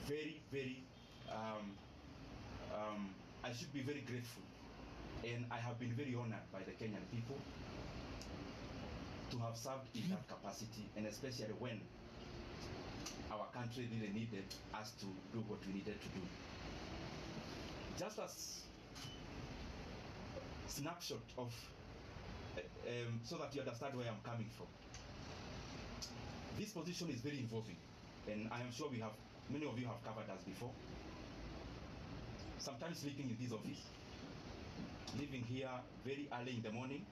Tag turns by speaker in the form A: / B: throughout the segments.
A: very, very, I should be very grateful, and I have been very honored by the Kenyan people to have served in that capacity, and especially when our country really needed us to do what we needed to do. Just as snapshot of so that you understand where I'm coming from. This position is very involving, and I am sure many of you have covered us before. Sometimes sleeping in this office, leaving here very early in the morning.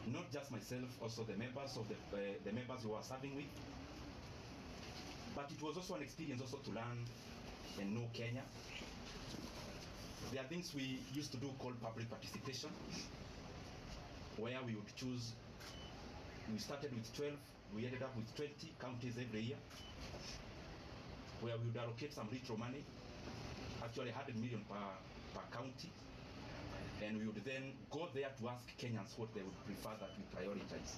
A: Not just myself, also the members of the members who are serving with. But it was also an experience also to learn and know Kenya. There are things we used to do called public participation, where we would choose. We started with 12, we ended up with 20 counties every year, where we would allocate some retro money, actually 100 million per county, and we would then go there to ask Kenyans what they would prefer that we prioritize.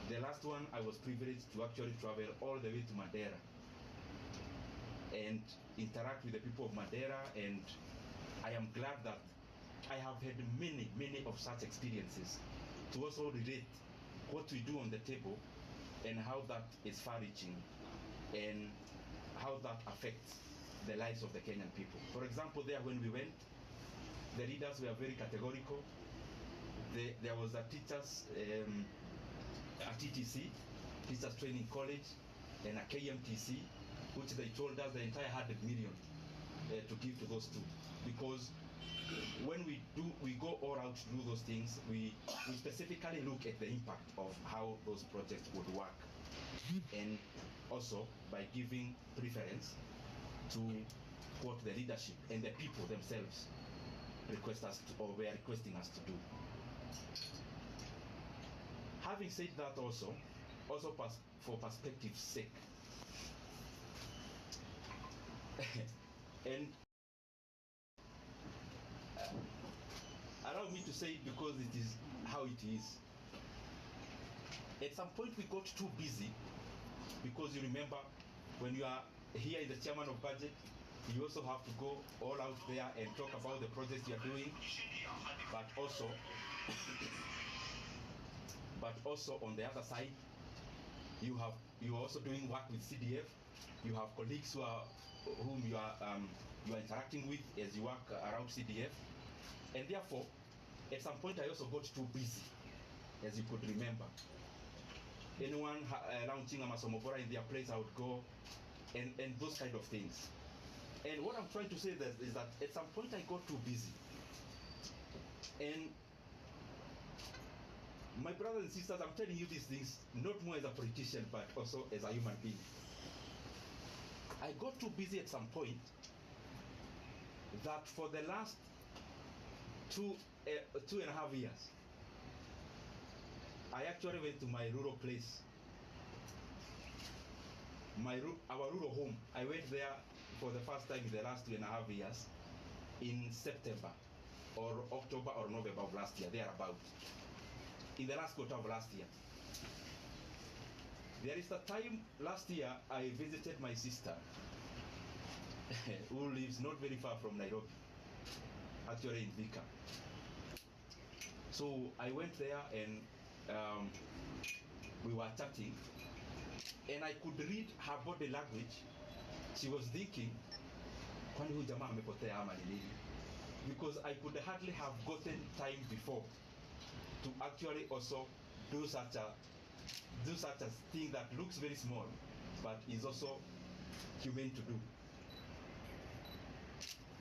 A: The last one, I was privileged to actually travel all the way to Madeira and interact with the people of Madeira, and I am glad that I have had many of such experiences to also relate what we do on the table and how that is far-reaching and how that affects the lives of the Kenyan people. For example, there when we went, the leaders were very categorical. There was a teachers, a TTC, Teachers Training College, and a KMTC, which they told us the entire 100 million to give to those two. Because when we go all out to do those things, we specifically look at the impact of how those projects would work, and also by giving preference to what the leadership and the people themselves request us to, or were requesting us to do. Having said that, also for perspective's sake, and allow me to say it because it is how it is. At some point we got too busy, because you remember when you are here in the chairman of budget, you also have to go all out there and talk about the projects you are doing, but also on the other side, you are also doing work with CDF. You have colleagues whom you are interacting with as you work around CDF, and therefore, at some point, I also got too busy, as you could remember. Anyone launching a Masomobora in their place, I would go, and those kind of things. And what I'm trying to say is that at some point I got too busy. And my brothers and sisters, I'm telling you these things not more as a politician, but also as a human being. I got too busy at some point that for the last 2.5 years, I actually went to my rural place, our rural home. I went there for the first time in the last 2.5 years in September or October or November of last year, thereabout, in the last quarter of last year. There is a time last year I visited my sister who lives not very far from Nairobi, actually in Vika. So I went there and we were chatting, and I could read her body language. She was thinking, kwani huyu jamaa amepotea ama ni nini? Because I could hardly have gotten time before to actually also do such a thing that looks very small but is also humane to do.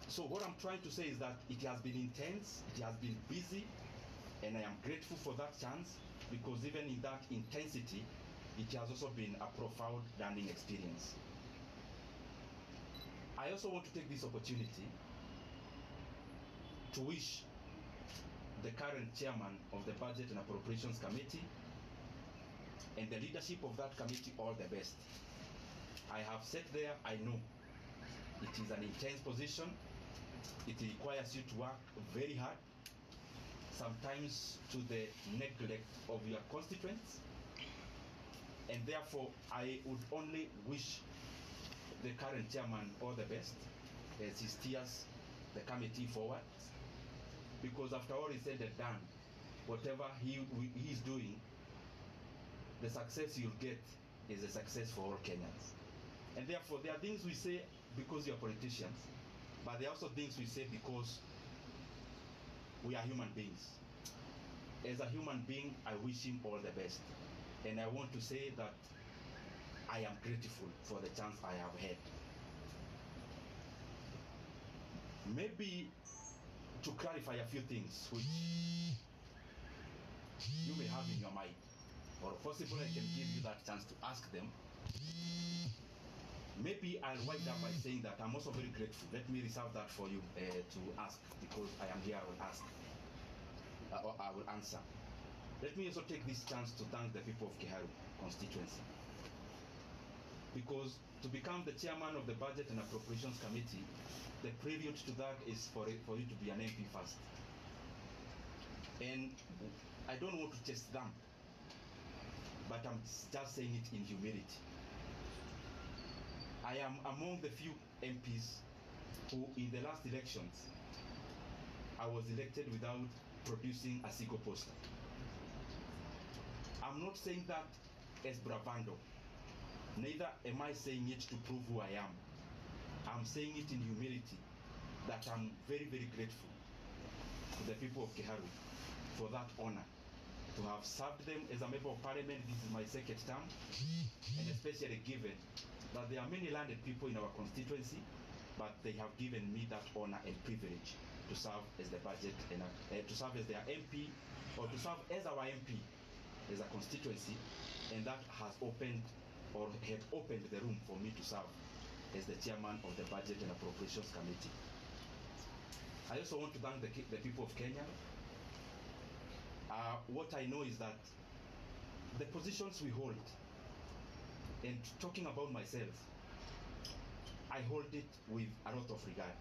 A: So what I'm trying to say is that it has been intense, it has been busy, and I am grateful for that chance, because even in that intensity, it has also been a profound learning experience. I also want to take this opportunity to wish the current chairman of the Budget and Appropriations Committee and the leadership of that committee all the best. I have sat there, I know it is an intense position. It requires you to work very hard, sometimes to the neglect of your constituents, and therefore I would only wish the current chairman all the best as he steers the committee forward, because after all is said and done, whatever he's doing, the success you'll get is a success for all Kenyans. And therefore, there are things we say because you're politicians, but there are also things we say because we are human beings. As a human being, I wish him all the best. And I want to say that I am grateful for the chance I have had. Maybe to clarify a few things which you may have in your mind, or possibly I can give you that chance to ask them. Maybe I'll wind up by saying that I'm also very grateful. Let me reserve that for you to ask, because I am here, I will ask, or I will answer. Let me also take this chance to thank the people of Kiharu constituency, because to become the chairman of the Budget and Appropriations Committee, the prelude to that is for you to be an MP first. And I don't want to chase them, but I'm just saying it in humility. I am among the few MPs who, in the last elections, I was elected without producing a single poster. I'm not saying that as bravado. Neither am I saying it to prove who I am. I'm saying it in humility, that I'm very, very grateful to the people of Kiharu for that honor, to have served them as a member of parliament. This is my second term, and especially given that there are many landed people in our constituency, but they have given me that honor and privilege to serve as the budget and to serve as their MP, or to serve as our MP as a constituency, and that has opened, or had opened the room for me to serve as the chairman of the Budget and Appropriations Committee. I also want to thank the people of Kenya. What I know is that the positions we hold, and talking about myself, I hold it with a lot of regard.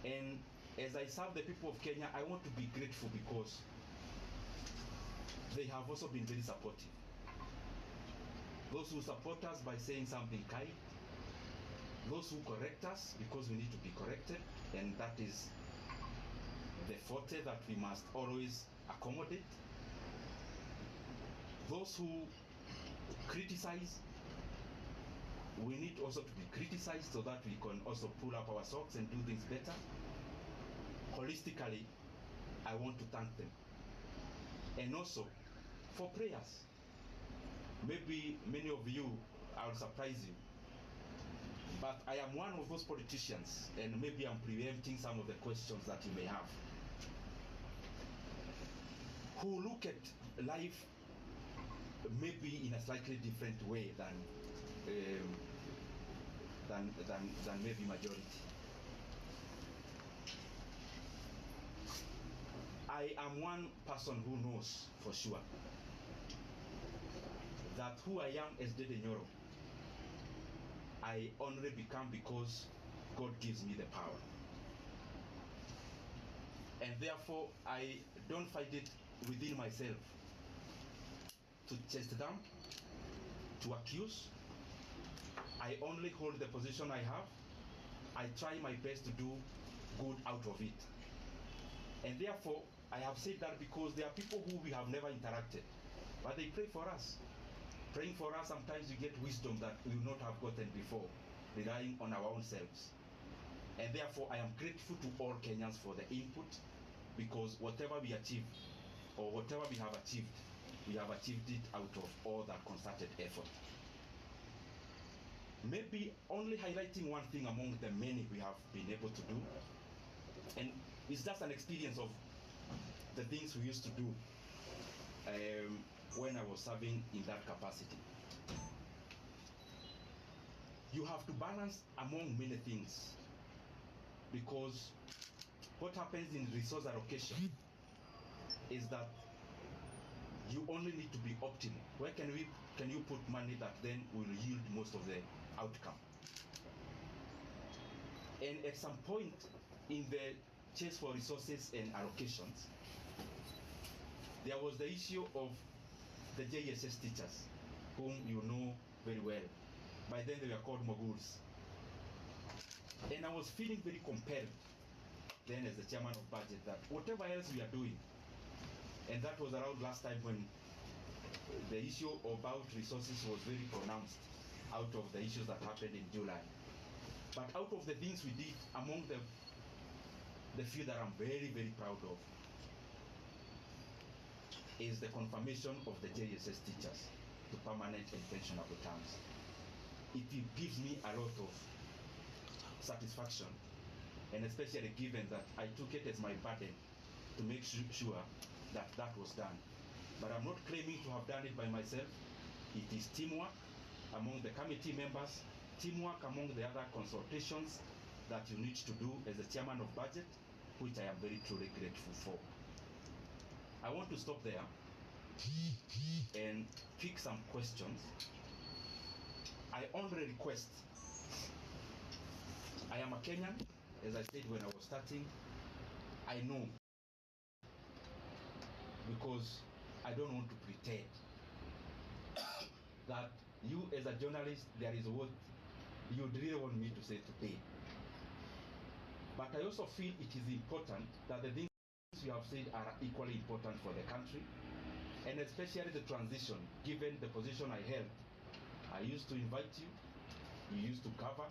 A: And as I serve the people of Kenya, I want to be grateful because they have also been very supportive. Those who support us by saying something kind, those who correct us because we need to be corrected, and that is the forte that we must always accommodate. Those who criticize, we need also to be criticized so that we can also pull up our socks and do things better. Holistically, I want to thank them. And also for prayers. Maybe many of you, I'll surprise you, but I am one of those politicians, and maybe I'm preempting some of the questions that you may have, who look at life maybe in a slightly different way than maybe majority. I am one person who knows for sure that who I am as Ndindi Nyoro, I only become because God gives me the power. And therefore, I don't find it within myself to chase down, to accuse. I only hold the position I have. I try my best to do good out of it. And therefore, I have said that because there are people who we have never interacted, but they pray for us. Praying for us, sometimes you get wisdom that we will not have gotten before, relying on our own selves. And therefore, I am grateful to all Kenyans for the input, because whatever we achieve, or whatever we have achieved it out of all that concerted effort. Maybe only highlighting one thing among the many we have been able to do, and it's just an experience of the things we used to do when I was serving in that capacity. You have to balance among many things, because what happens in resource allocation is that you only need to be optimal. Where can you put money that then will yield most of the outcome? And at some point in the chase for resources and allocations, there was the issue of the JSS teachers, whom you know very well. By then they were called moguls. And I was feeling very compelled then as the chairman of budget that whatever else we are doing, and that was around last time when the issue about resources was very pronounced out of the issues that happened in July. But out of the things we did, among the few that I'm very, very proud of is the confirmation of the JSS teachers to permanent and pensionable terms. It gives me a lot of satisfaction, and especially given that I took it as my burden to make sure that that was done. But I'm not claiming to have done it by myself. It is teamwork among the committee members, teamwork among the other consultations that you need to do as the chairman of budget, which I am very truly grateful for. I want to stop there and pick some questions. I only request, I am a Kenyan, as I said when I was starting. I know, because I don't want to pretend that you as a journalist, there is what you'd really want me to say today. But I also feel it is important that the things you have said are equally important for the country, and especially the transition, given the position I held. I used to invite you, you used to cover.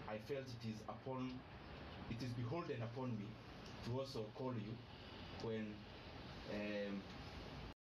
A: I felt it is beholden upon me to also call you when